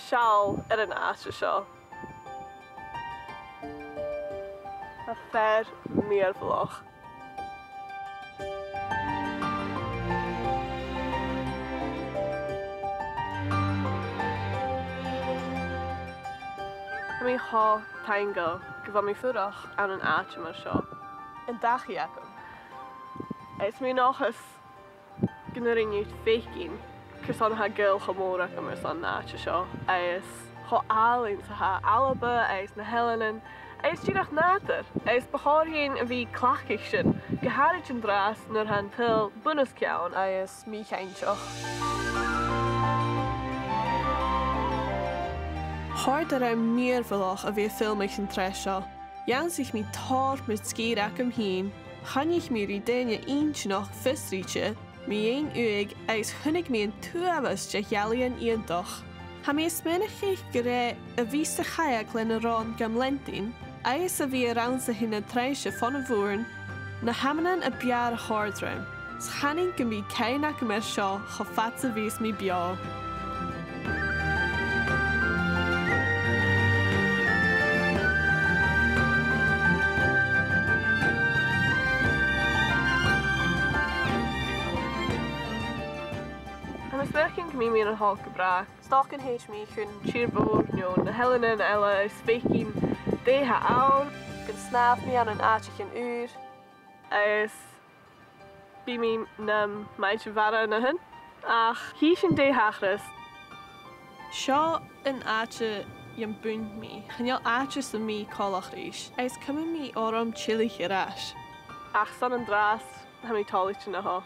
seall ar an áite seo. A fear míormhlach. Mi há tango go bhfuil mi fuireach an an áite mar seo. An dachaí agam. Is mi nachas gnuiriniuit féicín cos an ha gil chamóra go mar san áite seo. Is há álinn sa ha ALBA, is na helanan, is díreach nátar. Is bacháirhín a bhí clachaigh sin go háirit an drás nar han pil bunas ceann is mí chainteach. Hard ar an míormhlach a bhí filmich an tre seo. Jean sich mi tár mit scíreach am hín, chanig mi rí daine intinach fisríte, mi ein uig is chunig mi an tuamas de chealaíon íontach. Ha mi smenachich go ré a bhí sa chaag lena rán gam lentín, is a bhí around sa hinna treise fan a bhúrin, na hamanan a bear a hádraim. Schaning go mi céinach mar seo cho fat a bhís mi beá. Werking go mí an há go Bràth. Stalkan héit mí chun tírbhór nó na helanan eile is féicín déthe ann, gon snaf mí an áiteach an úr, is bí mí na Maighdinn-mhara na hin, ach hí sin déthachras. Seo an áite an buint mí, channeal áite sa mí cálach ríis, is cuma mí orm chilich ar ais. Ach san an drás ha mí toilichte na há.